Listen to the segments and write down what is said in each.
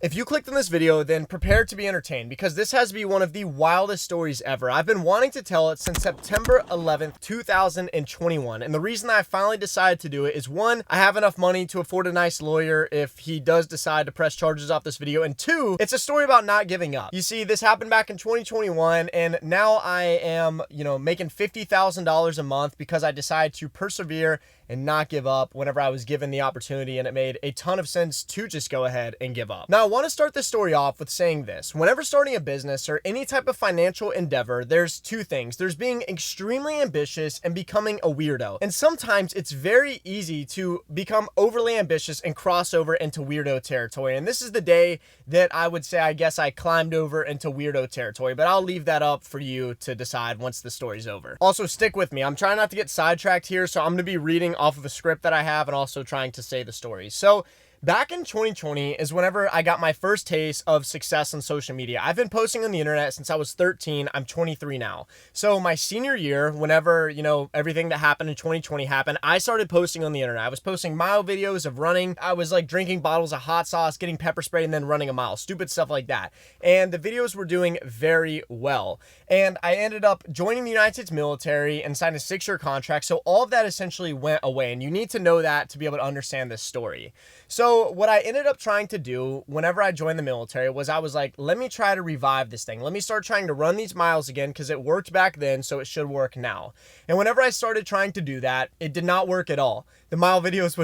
If you clicked on this video, then prepare to be entertained because this has to be one of the wildest stories ever. I've been wanting to tell it since September 11th, 2021. And the reason I finally decided to do it is one, I have enough money to afford a nice lawyer if he does decide to press charges off this video. And two, it's a story about not giving up. You see, this happened back in 2021 and now I am, making $50,000 a month because I decided to persevere and not give up whenever I was given the opportunity, and it made a ton of sense to just go ahead and give up. Now, I want to start this story off with saying this. Whenever starting a business or any type of financial endeavor, there's two things. There's being extremely ambitious and becoming a weirdo. And sometimes it's very easy to become overly ambitious and cross over into weirdo territory. And this is the day that I would say, I guess I climbed over into weirdo territory, but I'll leave that up for you to decide once the story's over. Also, stick with me. I'm trying not to get sidetracked here, so I'm going to be reading off of a script that I have and also trying to say the story. So back in 2020 is whenever I got my first taste of success on social media. I've been posting on the internet since I was 13. I'm 23 now. So my senior year, whenever, everything that happened in 2020 happened, I started posting on the internet. I was posting mile videos of running. I was like drinking bottles of hot sauce, getting pepper spray, and then running a mile. Stupid stuff like that. And the videos were doing very well. And I ended up joining the United States military and signed a 6-year contract. So all of that essentially went away. And you need to know that to be able to understand this story. So what I ended up trying to do whenever I joined the military was I was like, let me try to revive this thing. Let me start trying to run these miles again because it worked back then, so it should work now. And whenever I started trying to do that, it did not work at all. The mile videos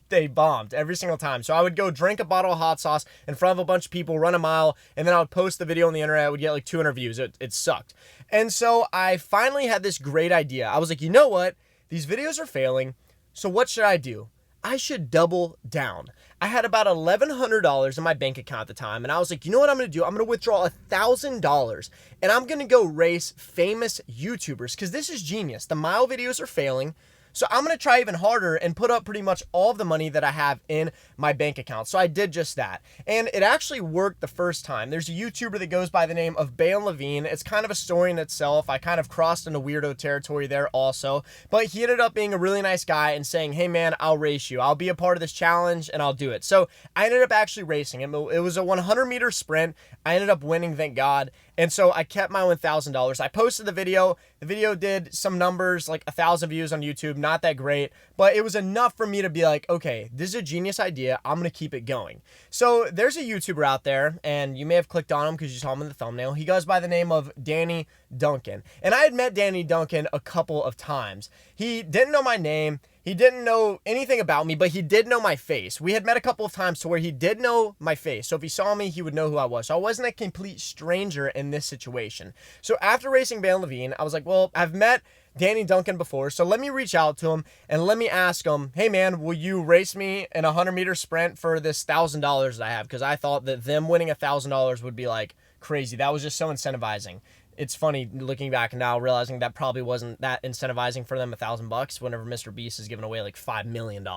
they bombed every single time. So I would go drink a bottle of hot sauce in front of a bunch of people, run a mile, and then I would post the video on the internet. I would get like 200 views. It sucked. And so I finally had this great idea. I was like, you know what? These videos are failing. So what should I do? I should double down. I had about $1,100 in my bank account at the time, and I was like, you know what I'm going to do? I'm going to withdraw $1,000, and I'm going to go race famous YouTubers, because this is genius. The mile videos are failing, so I'm going to try even harder and put up pretty much all of the money that I have in my bank account. So I did just that. And it actually worked the first time. There's a YouTuber that goes by the name of Bale Levine. It's kind of a story in itself. I kind of crossed into weirdo territory there also. But he ended up being a really nice guy and saying, hey man, I'll race you. I'll be a part of this challenge and I'll do it. So I ended up actually racing him. It was a 100-meter sprint. I ended up winning, thank God. And so I kept my $1,000. I posted the video. The video did some numbers, like 1,000 views on YouTube. Not that great, but it was enough for me to be like, okay, this is a genius idea. I'm going to keep it going. So there's a YouTuber out there, and you may have clicked on him because you saw him in the thumbnail. He goes by the name of Danny Duncan. And I had met Danny Duncan a couple of times. He didn't know my name. He didn't know anything about me, but he did know my face. We had met a couple of times to where he did know my face. So if he saw me, he would know who I was. So I wasn't a complete stranger in this situation. So after racing Bale Levine, I was like, well, I've met Danny Duncan before, so let me reach out to him and let me ask him, hey man, will you race me in a 100-meter sprint for this $1,000 that I have? Because I thought that them winning $1,000 would be like crazy. That was just so incentivizing. It's funny looking back now, realizing that probably wasn't that incentivizing for them $1,000 whenever Mr. Beast is giving away like $5 million.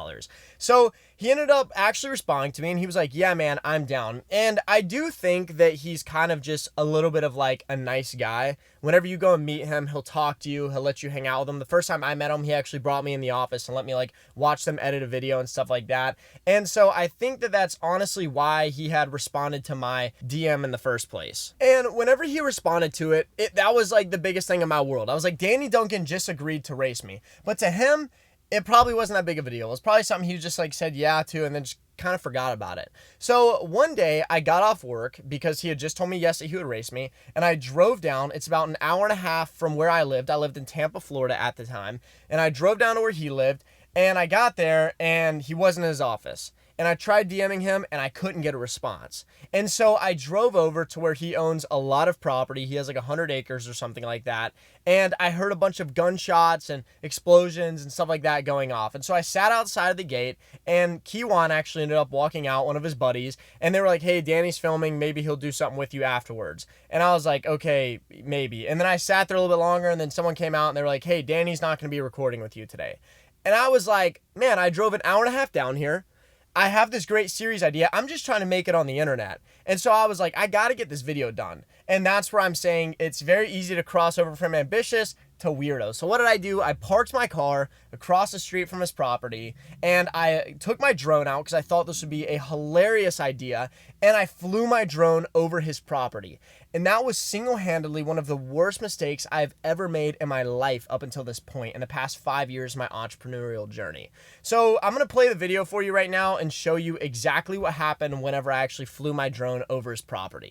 So he ended up actually responding to me and he was like, yeah, man, I'm down. And I do think that he's kind of just a little bit of like a nice guy. Whenever you go and meet him, he'll talk to you. He'll let you hang out with him. The first time I met him, he actually brought me in the office and let me like watch them edit a video and stuff like that. And so I think that that's honestly why he had responded to my DM in the first place. And whenever he responded to it, that was like the biggest thing in my world. I was like, Danny Duncan just agreed to race me. But to him, it probably wasn't that big of a deal. It was probably something he just like said yeah to and then just kind of forgot about it. So one day I got off work because he had just told me yes that he would race me, and I drove down. It's about an hour and a half from where I lived. I lived in Tampa, Florida at the time, and I drove down to where he lived, and I got there and he wasn't in his office. And I tried DMing him and I couldn't get a response. And so I drove over to where he owns a lot of property. He has like 100 acres or something like that. And I heard a bunch of gunshots and explosions and stuff like that going off. And so I sat outside of the gate, and Kiwan actually ended up walking out, one of his buddies. And they were like, hey, Danny's filming. Maybe he'll do something with you afterwards. And I was like, okay, maybe. And then I sat there a little bit longer, and then someone came out and they were like, hey, Danny's not going to be recording with you today. And I was like, man, I drove an hour and a half down here. I have this great series idea. I'm just trying to make it on the internet. And so I was like, I got to get this video done. And that's where I'm saying it's very easy to cross over from ambitious to weirdo. So what did I do? I parked my car across the street from his property, and I took my drone out because I thought this would be a hilarious idea, and I flew my drone over his property. And that was single-handedly one of the worst mistakes I've ever made in my life up until this point in the past 5 years of my entrepreneurial journey. So I'm going to play the video for you right now and show you exactly what happened whenever I actually flew my drone over his property.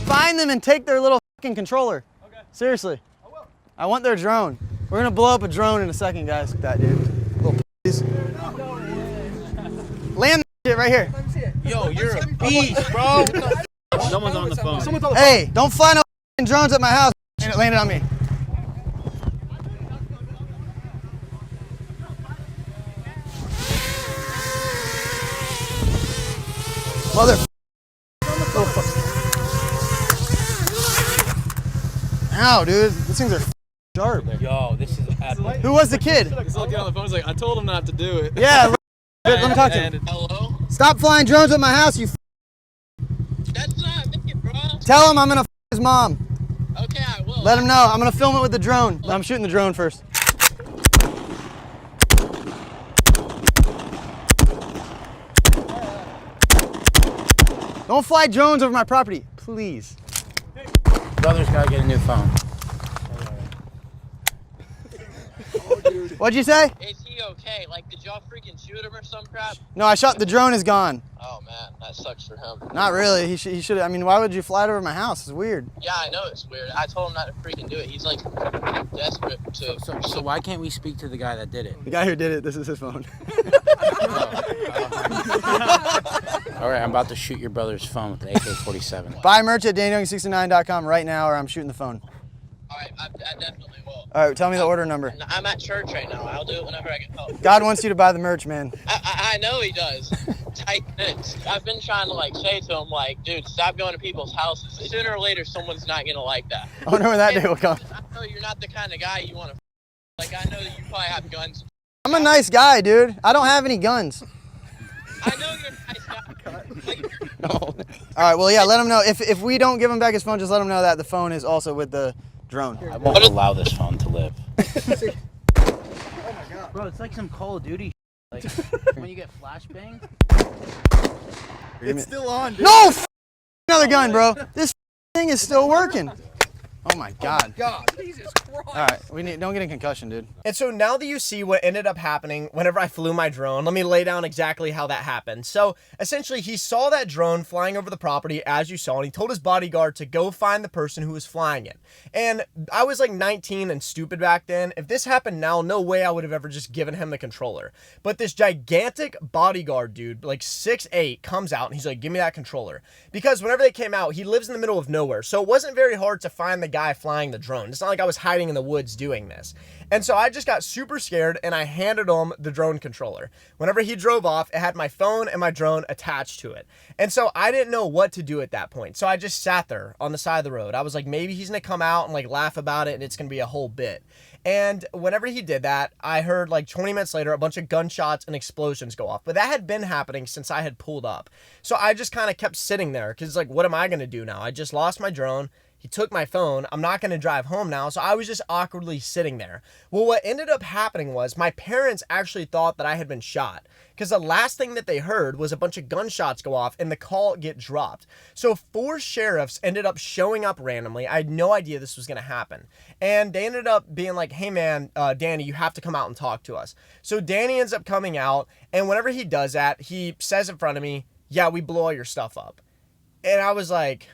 Find them and take their little fucking controller. Okay. Seriously. I will. I want their drone. We're going to blow up a drone in a second, guys. Look at that, dude. Little p***s. Land that shit right here. Yo, you're a beast, bro. Someone's on the phone. Hey, don't fly no drones at my house. And it landed on me. Mother. Ow, dude. These things are sharp. Yo, this is epic. Who was the kid? He's looking on the phone. He's like, I told him not to do it. Yeah. Let me talk to him. Hello? Stop flying drones at my house, you. That's not me, bro. Tell him I'm gonna his mom. Okay, I will. Let him know. I'm gonna film it with the drone. I'm shooting the drone first. Don't fly drones over my property, please. Brother's gotta get a new phone. What'd you say? Is he okay? Like, did y'all freaking shoot him or some crap? No, I shot. The drone is gone. Oh, man, that sucks for him. Not really. He should. I mean, why would you fly it over my house? It's weird. Yeah, I know it's weird. I told him not to freaking do it. He's, like, desperate to... So why can't we speak to the guy that did it? The guy who did it. This is his phone. All right, I'm about to shoot your brother's phone with an AK-47. Buy merch at DannyDuncan69.com right now, or I'm shooting the phone. All right, I definitely will. All right, tell me the order number. I'm at church right now. I'll do it whenever I get home. God wants you to buy the merch, man. I know he does. Tight knits. I've been trying to, like, say to him, like, dude, stop going to people's houses. Sooner or later, someone's not going to like that. I wonder when that day will come. I know you're not the kind of guy you want to... Like, I know that you probably have guns. I'm a nice guy, dude. I don't have any guns. I know you're a nice guy. Like, No. All right, well, yeah, let him know. If we don't give him back his phone, just let him know that the phone is also with the drone. I won't allow this phone to live. Bro, it's like some Call of Duty like when you get flashbang. It's still on, dude. No! Another gun, bro. This thing is still working. Oh my God. Jesus Christ. All right, don't get a concussion, dude. And so now that you see what ended up happening whenever I flew my drone, let me lay down exactly how that happened. So essentially he saw that drone flying over the property as you saw, and he told his bodyguard to go find the person who was flying it. And I was like 19 and stupid back then. If this happened now, no way I would have ever just given him the controller. But this gigantic bodyguard dude, like 6'8", comes out and he's like, give me that controller. Because whenever they came out, he lives in the middle of nowhere. So it wasn't very hard to find the guy flying the drone. It's not like I was hiding in the woods doing this. And so I just got super scared and I handed him the drone controller. Whenever he drove off, it had my phone and my drone attached to it. And so I didn't know what to do at that point. So I just sat there on the side of the road. I was like, maybe he's gonna come out and like laugh about it and it's gonna be a whole bit. And whenever he did that, I heard like 20 minutes later, a bunch of gunshots and explosions go off. But that had been happening since I had pulled up. So I just kind of kept sitting there because like, what am I gonna do now? I just lost my drone. He took my phone. I'm not going to drive home now. So I was just awkwardly sitting there. Well, what ended up happening was my parents actually thought that I had been shot because the last thing that they heard was a bunch of gunshots go off and the call get dropped. So 4 sheriffs ended up showing up randomly. I had no idea this was going to happen. And they ended up being like, hey man, Danny, you have to come out and talk to us. So Danny ends up coming out. And whenever he does that, he says in front of me, yeah, we blew all your stuff up. And I was like,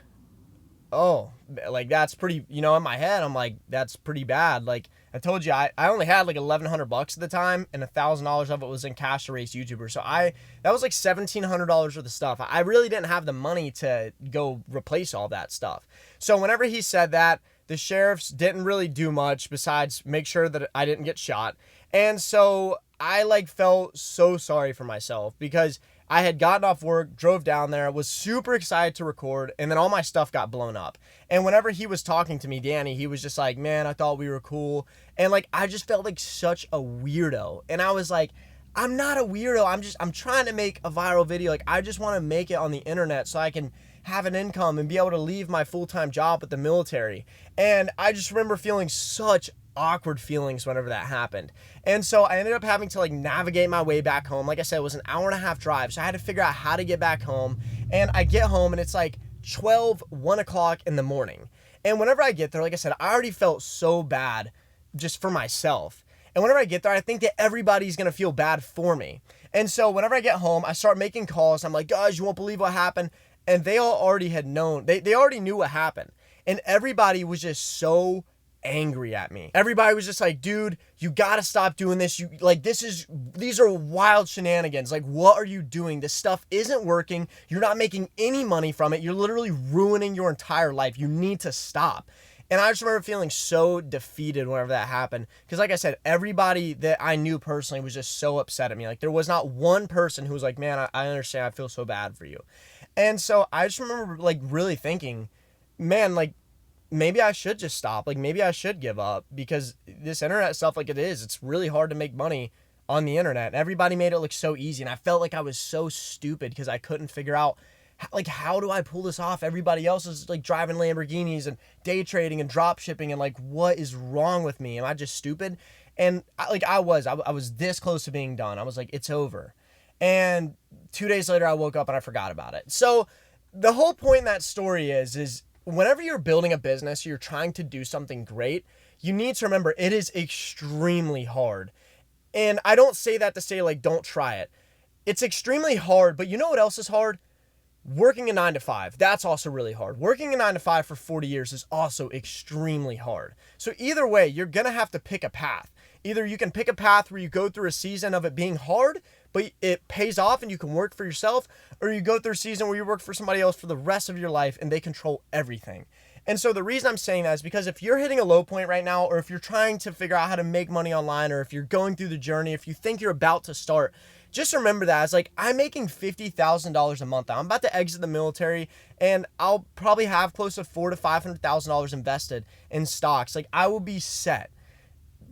oh, like that's pretty, you know, in my head, I'm like, that's pretty bad. Like I told you, I only had like $1,100 at the time and $1,000 of it was in cash to race YouTubers. So that was like $1,700 worth of stuff. I really didn't have the money to go replace all that stuff. So whenever he said that, the sheriffs didn't really do much besides make sure that I didn't get shot. And so I like felt so sorry for myself because I had gotten off work, drove down there, was super excited to record, and then all my stuff got blown up. And whenever he was talking to me, Danny, he was just like, man, I thought we were cool. And like, I just felt like such a weirdo. And I was like, I'm not a weirdo. I'm trying to make a viral video. Like, I just want to make it on the internet so I can have an income and be able to leave my full-time job at the military. And I just remember feeling such awkward feelings whenever that happened. And so I ended up having to like navigate my way back home. Like I said, it was an hour and a half drive. So I had to figure out how to get back home. And I get home and it's like 1 o'clock in the morning. And whenever I get there, like I said, I already felt so bad just for myself. And whenever I get there, I think that everybody's going to feel bad for me. And so whenever I get home, I start making calls. I'm like, guys, you won't believe what happened. And they all already had known. They already knew what happened. And everybody was just so angry at me. Everybody was just like, dude, you got to stop doing this. These are wild shenanigans. Like, what are you doing? This stuff isn't working. You're not making any money from it. You're literally ruining your entire life. You need to stop. And I just remember feeling so defeated whenever that happened. Because like I said, everybody that I knew personally was just so upset at me. Like, there was not one person who was like, man, I understand. I feel so bad for you. And so I just remember like really thinking, man, like, maybe I should just stop. Like, maybe I should give up, because this internet stuff, like it's really hard to make money on the internet. Everybody made it look so easy. And I felt like I was so stupid because I couldn't figure out, like, how do I pull this off? Everybody else is like driving Lamborghinis and day trading and drop shipping, and like, what is wrong with me? Am I just stupid? And I was this close to being done. I was like, it's over. And 2 days later, I woke up and I forgot about it. So the whole point in that story is whenever you're building a business, you're trying to do something great, you need to remember it is extremely hard. And I don't say that to say like, don't try it. It's extremely hard, but you know what else is hard? Working a 9-to-5, that's also really hard. Working a 9-to-5 for 40 years is also extremely hard. So either way, you're going to have to pick a path. Either you can pick a path where you go through a season of it being hard, but it pays off and you can work for yourself, or you go through a season where you work for somebody else for the rest of your life and they control everything. And so the reason I'm saying that is because if you're hitting a low point right now, or if you're trying to figure out how to make money online, or if you're going through the journey, if you think you're about to start, just remember that. It's like, I'm making $50,000 a month now. I'm about to exit the military, and I'll probably have close to $400,000 to $500,000 invested in stocks. Like, I will be set.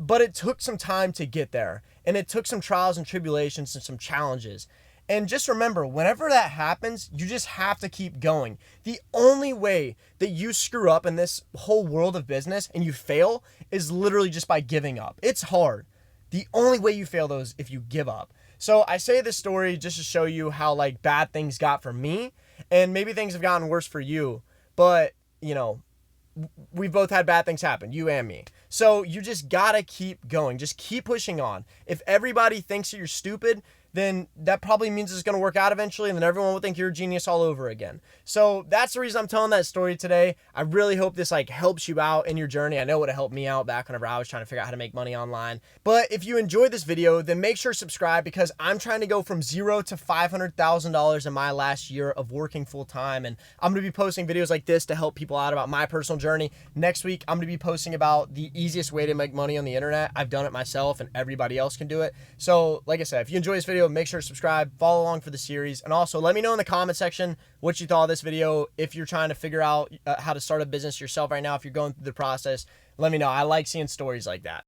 But it took some time to get there, and it took some trials and tribulations and some challenges. And just remember, whenever that happens, you just have to keep going. The only way that you screw up in this whole world of business and you fail is literally just by giving up. It's hard. The only way you fail, though, is if you give up. So I say this story just to show you how like bad things got for me, and maybe things have gotten worse for you, but you know, we've both had bad things happen, you and me. So you just gotta keep going. Just keep pushing on. If everybody thinks that you're stupid, then that probably means it's going to work out eventually, and then everyone will think you're a genius all over again. So that's the reason I'm telling that story today. I really hope this like helps you out in your journey. I know it would have helped me out back whenever I was trying to figure out how to make money online. But if you enjoyed this video, then make sure to subscribe, because I'm trying to go from $0 to $500,000 in my last year of working full time. And I'm going to be posting videos like this to help people out about my personal journey. Next week, I'm going to be posting about the easiest way to make money on the internet. I've done it myself and everybody else can do it. So like I said, if you enjoy this video, make sure to subscribe, follow along for the series, and also let me know in the comment section what you thought of this video. If you're trying to figure out how to start a business yourself right now, if you're going through the process, let me know. I like seeing stories like that.